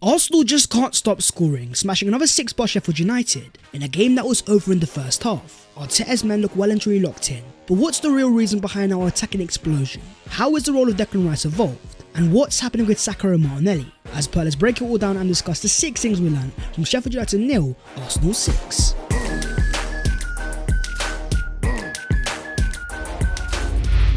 Arsenal just can't stop scoring, smashing another 6 by Sheffield United in a game that was over in the first half. Arteta's men look well and truly locked in, but what's the real reason behind our attacking explosion? How is the role of Declan Rice evolved? And what's happening with Saka and Martinelli? As per, let's break it all down and discuss the 6 things we learned from Sheffield United 0, Arsenal 6.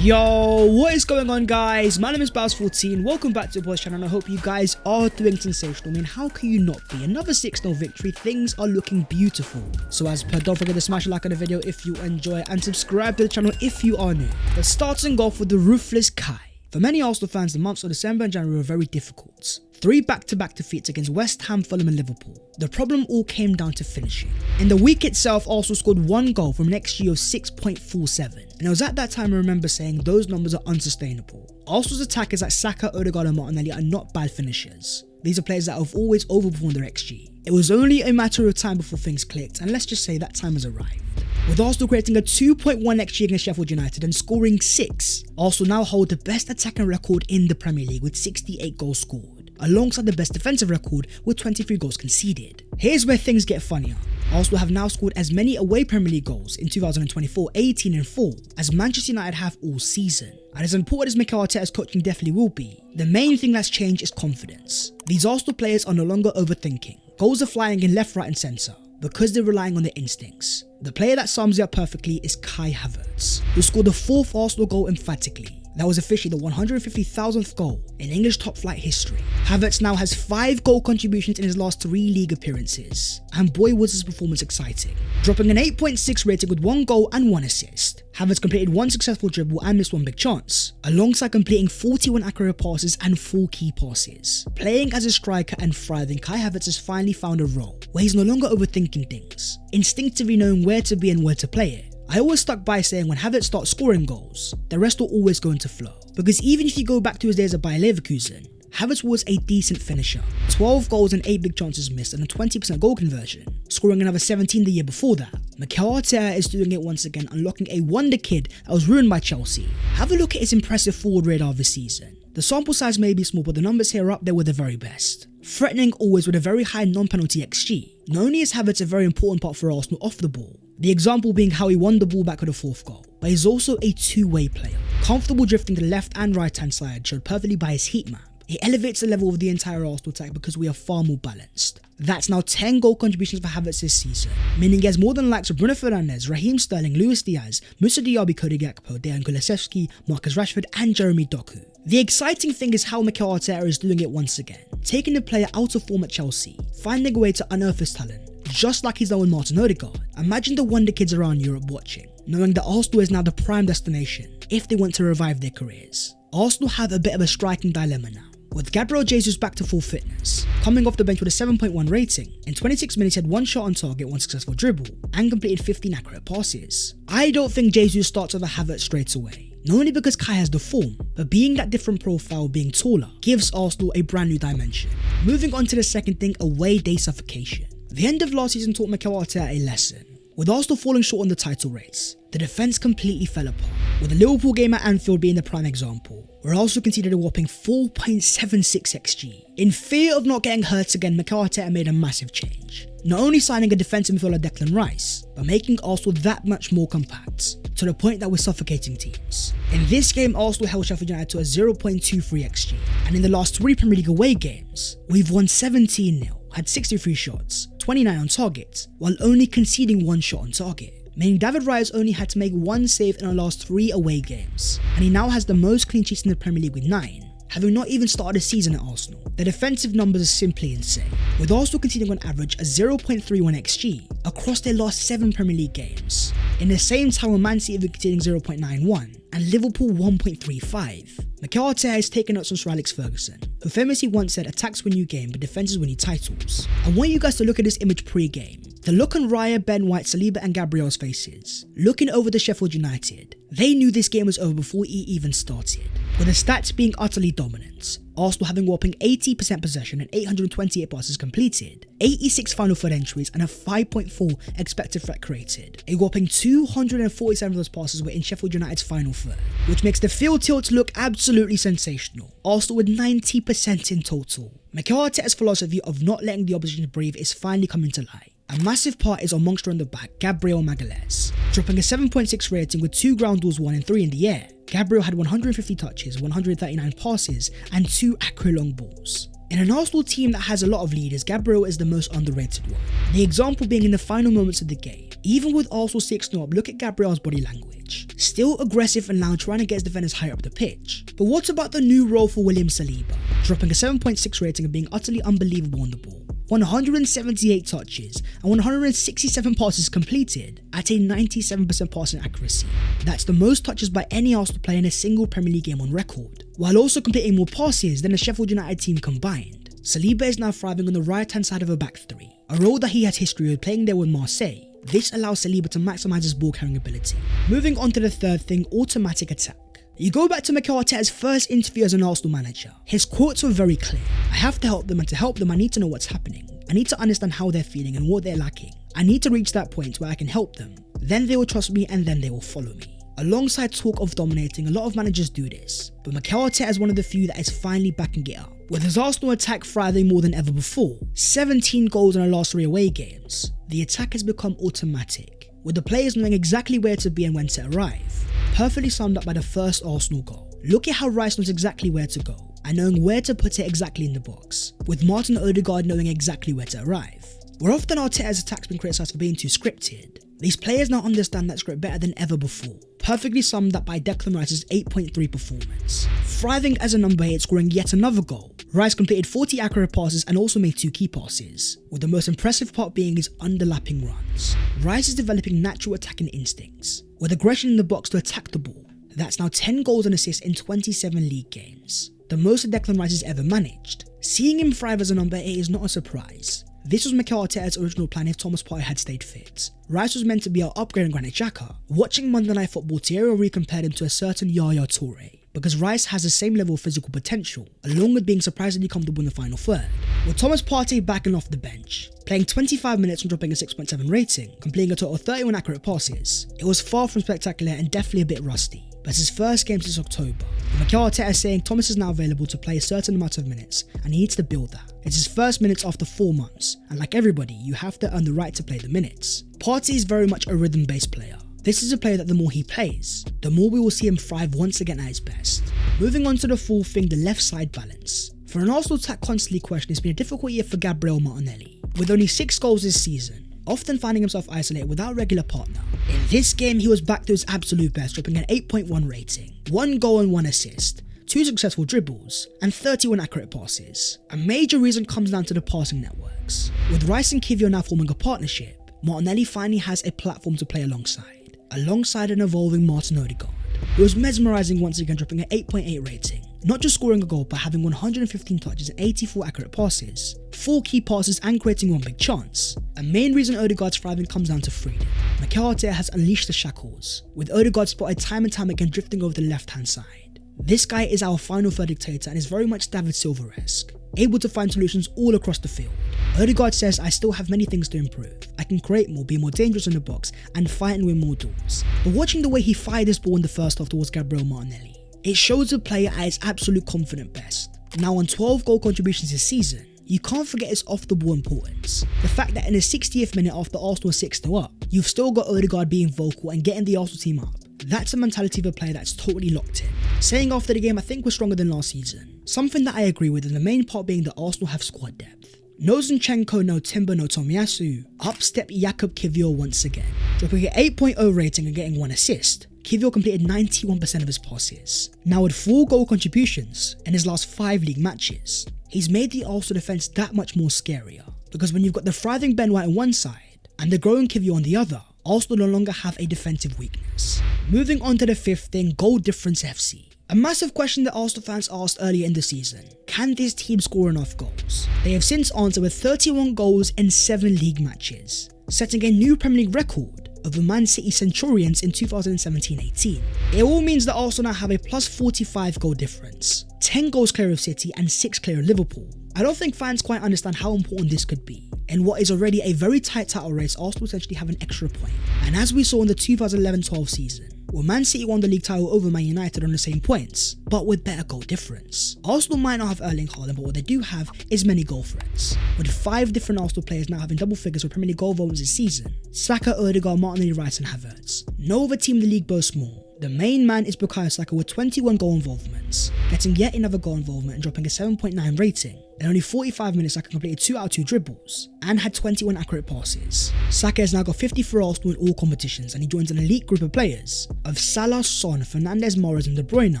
Yo, what is going on, guys? My name is Bowz14. Welcome back to the boys channel, and I hope you guys are doing sensational. I mean, how can you not be? Another 6-0 victory. Things are looking beautiful. So as per, don't forget to smash a like on the video if you enjoy it and subscribe to the channel if you are new. But starting off with the ruthless Kai. For many Arsenal fans, the months of December and January were very difficult. 3 back-to-back defeats against West Ham, Fulham and Liverpool. The problem all came down to finishing. In the week itself, Arsenal scored 1 goal from an XG of 6.47. And it was at that time I remember saying those numbers are unsustainable. Arsenal's attackers like Saka, Odegaard and Martinelli are not bad finishers. These are players that have always overperformed their XG. It was only a matter of time before things clicked, and let's just say that time has arrived. With Arsenal creating a 2.1 XG against Sheffield United and scoring 6, Arsenal now hold the best attacking record in the Premier League with 68 goals scored, alongside the best defensive record with 23 goals conceded. Here's where things get funnier. Arsenal have now scored as many away Premier League goals in 2024, 18 and 4 as Manchester United have all season. And as important as Mikel Arteta's coaching definitely will be, the main thing that's changed is confidence. These Arsenal players are no longer overthinking. Goals are flying in left, right and centre because they're relying on their instincts. The player that sums it up perfectly is Kai Havertz, who scored the 4th Arsenal goal emphatically. That was officially the 150,000th goal in English top flight history. Havertz now has 5 goal contributions in his last 3 league appearances, and boy was his performance exciting. Dropping an 8.6 rating with 1 goal and 1 assist. Havertz completed 1 successful dribble and missed 1 big chance, alongside completing 41 accurate passes and 4 key passes. Playing as a striker and thriving, Kai Havertz has finally found a role where he's no longer overthinking things, instinctively knowing where to be and where to play it. I always stuck by saying when Havertz starts scoring goals, the rest will always go into flow. Because even if you go back to his days at Bayer Leverkusen, Havertz was a decent finisher. 12 goals and 8 big chances missed and a 20% goal conversion, scoring another 17 the year before that. Mikel Arteta is doing it once again, unlocking a wonder kid that was ruined by Chelsea. Have a look at his impressive forward radar this season. The sample size may be small, but the numbers here are up there with the very best. Threatening always with a very high non-penalty XG. Not only is Havertz a very important part for Arsenal off the ball, the example being how he won the ball back with the 4th goal, but he's also a two-way player. Comfortable drifting to the left and right hand side, showed perfectly by his heat map. He elevates the level of the entire Arsenal attack because we are far more balanced. That's now 10 goal contributions for Havertz this season, meaning he has more than the likes of Bruno Fernandes, Raheem Sterling, Luis Diaz, Moussa Diaby, Cody Gakpo, Dejan Kulusevski, Marcus Rashford and Jeremy Doku. The exciting thing is how Mikel Arteta is doing it once again, taking the player out of form at Chelsea, finding a way to unearth his talent, just like he's done with Martin Odegaard. Imagine the wonder kids around Europe watching, knowing that Arsenal is now the prime destination if they want to revive their careers. Arsenal have a bit of a striking dilemma now, with Gabriel Jesus back to full fitness, coming off the bench with a 7.1 rating. In 26 minutes he had 1 shot on target, 1 successful dribble, and completed 15 accurate passes. I don't think Jesus starts over Havertz straight away, not only because Kai has the form, but being that different profile, being taller, gives Arsenal a brand new dimension. Moving on to the second thing, away day suffocation. The end of last season taught Mikel Arteta a lesson. With Arsenal falling short on the title race, the defence completely fell apart, with the Liverpool game at Anfield being the prime example, where Arsenal conceded a whopping 4.76 XG. In fear of not getting hurt again, Mikel Arteta made a massive change, not only signing a defensive midfielder Declan Rice, but making Arsenal that much more compact, to the point that we're suffocating teams. In this game, Arsenal held Sheffield United to a 0.23 XG, and in the last 3 Premier League away games, we've won 17-0, had 63 shots, 29 on target, while only conceding 1 shot on target. Meaning David Raya's only had to make 1 save in our last 3 away games, and he now has the most clean sheets in the Premier League with 9, having not even started a season at Arsenal. The defensive numbers are simply insane, with Arsenal conceding on average a 0.31 XG across their last 7 Premier League games, in the same time with Man City conceding 0.91 and Liverpool 1.35. Mikel Arteta has taken notes from Sir Alex Ferguson, who famously once said attacks win you game but defenses win you titles. I want you guys to look at this image pre-game. The look on Raya, Ben White, Saliba and Gabriel's faces, looking over to Sheffield United. They knew this game was over before it even started. with the stats being utterly dominant. Arsenal having a whopping 80% possession and 828 passes completed, 86 final third entries and a 5.4 expected threat created. A whopping 247 of those passes were in Sheffield United's final third, which makes the field tilt look absolutely sensational. Arsenal with 90% in total. Mikel Arteta's philosophy of not letting the opposition breathe is finally coming to light. A massive part is on monster on the back, Gabriel Magalhaes, dropping a 7.6 rating with 2 ground duels, 1 and 3 in the air. Gabriel had 150 touches, 139 passes and 2 accurate long balls. In an Arsenal team that has a lot of leaders, Gabriel is the most underrated one. The example being in the final moments of the game. Even with Arsenal 6-0 up, look at Gabriel's body language. Still aggressive and loud, trying to get his defenders higher up the pitch. But what about the new role for William Saliba? Dropping a 7.6 rating and being utterly unbelievable on the ball. 178 touches and 167 passes completed at a 97% passing accuracy. That's the most touches by any Arsenal player in a single Premier League game on record, while also completing more passes than the Sheffield United team combined. Saliba is now thriving on the right hand side of a back three, a role that he has history with playing there with Marseille. This allows Saliba to maximise his ball carrying ability. Moving on to the third thing, automatic attack. You go back to Mikel Arteta's first interview as an Arsenal manager. His quotes were very clear. I have to help them, and to help them I need to know what's happening. I need to understand how they're feeling and what they're lacking. I need to reach that point where I can help them. Then they will trust me and then they will follow me. Alongside talk of dominating, a lot of managers do this, but Mikel Arteta is one of the few that is finally backing it up. With his Arsenal attack thriving more than ever before, 17 goals in the last 3 away games, the attack has become automatic, with the players knowing exactly where to be and when to arrive. Perfectly summed up by the first Arsenal goal. Look at how Rice knows exactly where to go, and knowing where to put it exactly in the box, with Martin Odegaard knowing exactly where to arrive. Where often Arteta's attack's been criticised for being too scripted, these players now understand that script better than ever before. Perfectly summed up by Declan Rice's 8.3 performance. Thriving as a number 8, scoring yet another goal, Rice completed 40 accurate passes and also made 2 key passes, with the most impressive part being his underlapping runs. Rice is developing natural attacking instincts, with aggression in the box to attack the ball. That's now 10 goals and assists in 27 league games, the most that Declan Rice has ever managed. Seeing him thrive as a number 8 is not a surprise. This was Mikel Arteta's original plan if Thomas Partey had stayed fit. Rice was meant to be our upgrade on Granit Xhaka. Watching Monday Night Football, Thierry Henry compared him to a certain Yaya Toure, because Rice has the same level of physical potential, along with being surprisingly comfortable in the final third. With Thomas Partey backing off the bench, playing 25 minutes and dropping a 6.7 rating, completing a total of 31 accurate passes, it was far from spectacular and definitely a bit rusty. But it's his first game since October. Mikel Arteta is saying Thomas is now available to play a certain amount of minutes, and he needs to build that. It's his first minutes after 4 months, and like everybody, you have to earn the right to play the minutes. Partey is very much a rhythm-based player. This is a player that the more he plays, the more we will see him thrive once again at his best. Moving on to the fourth thing, the left side balance. For an Arsenal attack constantly questioned, it's been a difficult year for Gabriel Martinelli, with only 6 goals this season, often finding himself isolated without a regular partner. In this game, he was back to his absolute best, dropping an 8.1 rating, 1 goal and 1 assist, 2 successful dribbles, and 31 accurate passes. A major reason comes down to the passing networks. With Rice and Kiwior now forming a partnership, Martinelli finally has a platform to play alongside an evolving Martin Odegaard, who was mesmerising once again, dropping an 8.8 rating. Not just scoring a goal, but having 115 touches and 84 accurate passes, 4 key passes and creating 1 big chance. A main reason Odegaard's thriving comes down to freedom. Mikel Arteta has unleashed the shackles, with Odegaard spotted time and time again drifting over the left hand side. This guy is our final third dictator and is very much David Silva-esque, able to find solutions all across the field. Odegaard says, I still have many things to improve. I can create more, be more dangerous in the box, and fight and win more duels. But watching the way he fired his ball in the first half towards Gabriel Martinelli, it shows a player at his absolute confident best. Now on 12 goal contributions this season, you can't forget his off the ball importance. The fact that in the 60th minute after Arsenal 6-0 up, you've still got Odegaard being vocal and getting the Arsenal team up. That's a mentality of a player that's totally locked in. Saying after the game, I think we're stronger than last season. Something that I agree with, and the main part being that Arsenal have squad depth. No Zinchenko, no Timber, no Tomiyasu. Up step Jakub Kiwior once again, dropping an 8.0 rating and getting 1 assist. Kiwior completed 91% of his passes. Now with 4 goal contributions in his last 5 league matches, he's made the Arsenal defence that much more scarier, because when you've got the thriving Ben White on one side and the growing Kiwior on the other, Arsenal no longer have a defensive weakness. Moving on to the 5th thing, goal difference FC. A massive question that Arsenal fans asked earlier in the season: can this team score enough goals? They have since answered with 31 goals in 7 league matches, setting a new Premier League record over Man City Centurions in 2017-18. It all means that Arsenal now have a plus 45 goal difference, 10 goals clear of City and 6 clear of Liverpool. I don't think fans quite understand how important this could be. In what is already a very tight title race, Arsenal essentially have an extra point. And as we saw in the 2011-12 season, where Man City won the league title over Man United on the same points, but with better goal difference. Arsenal might not have Erling Haaland, but what they do have is many goal threats, with 5 different Arsenal players now having double figures for Premier League goal volumes this season. Saka, Odegaard, Martin Odegaard, and Havertz. No other team in the league boasts more. The main man is Bukayo Saka with 21 goal involvements, getting yet another goal involvement and dropping a 7.9 rating. In only 45 minutes, Saka completed 2 out of 2 dribbles and had 21 accurate passes. Saka has now got 50 for Arsenal in all competitions, and he joins an elite group of players of Salah, Son, Fernandes, Morris and De Bruyne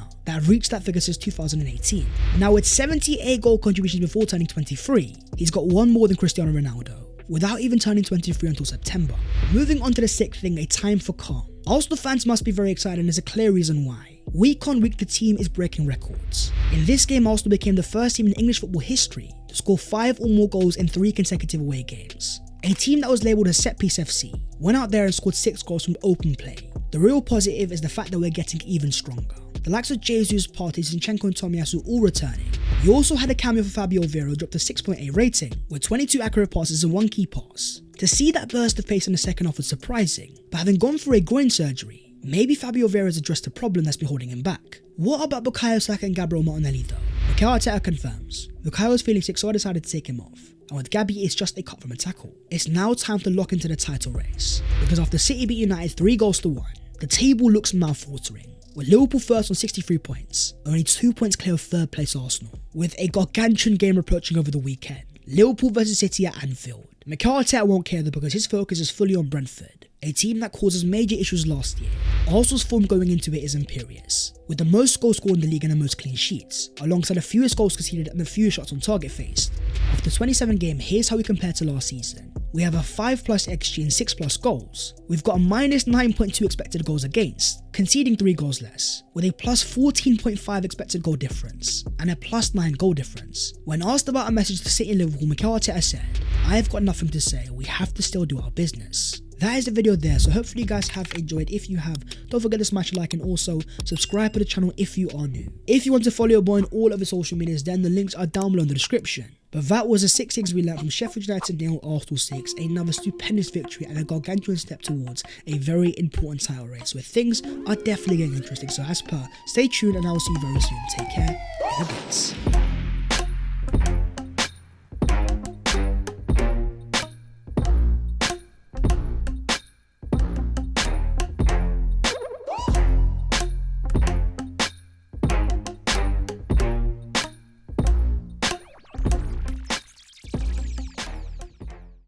that have reached that figure since 2018. Now with 78 goal contributions before turning 23, he's got 1 more than Cristiano Ronaldo, without even turning 23 until September. Moving on to the 6th thing, a time for calm. Arsenal fans must be very excited, and there's a clear reason why. Week on week, the team is breaking records. In this game, Arsenal became the first team in English football history to score 5 or more goals in 3 consecutive away games. A team that was labelled as set-piece FC went out there and scored 6 goals from open play. The real positive is the fact that we're getting even stronger. The likes of Jesus, Partey, Zinchenko and Tomiyasu all returning. You also had a cameo for Fabio Vieira, dropped a 6.8 rating, with 22 accurate passes and 1 key pass. To see that burst of pace in the second half was surprising, but having gone through a groin surgery, maybe Fabio Vieira has addressed the problem that's been holding him back. What about Bukayo Saka and Gabriel Martinelli though? Mikel Arteta confirms Bukayo was feeling sick, so I decided to take him off. And with Gabby, it's just a cut from a tackle. It's now time to lock into the title race, because after City beat United 3 goals to 1, the table looks mouth-watering. With Liverpool first on 63 points, only 2 points clear of 3rd place Arsenal, with a gargantuan game approaching over the weekend. Liverpool vs City at Anfield. Mikel Arteta won't care though, because his focus is fully on Brentford, a team that causes major issues last year. Arsenal's form going into it is imperious, with the most goals scored in the league and the most clean sheets, alongside the fewest goals conceded and the fewest shots on target faced. After 27 games, here's how we compare to last season. We have a 5+ XG and 6+ goals. We've got a -9.2 expected goals against, conceding 3 goals less, with a +14.5 expected goal difference and a +9 goal difference. When asked about a message to City and Liverpool, Mikel Arteta said, "I've got nothing to say, we have to still do our business." That is the video there, so hopefully you guys have enjoyed. If you have, don't forget to smash a like and also subscribe to the channel if you are new. If you want to follow your boy on all of his social medias, then the links are down below in the description. But that was a 6-6 we learned from Sheffield United 0, Arsenal 6, another stupendous victory and a gargantuan step towards a very important title race where things are definitely getting interesting. So as per, stay tuned and I will see you very soon. Take care, in a bit.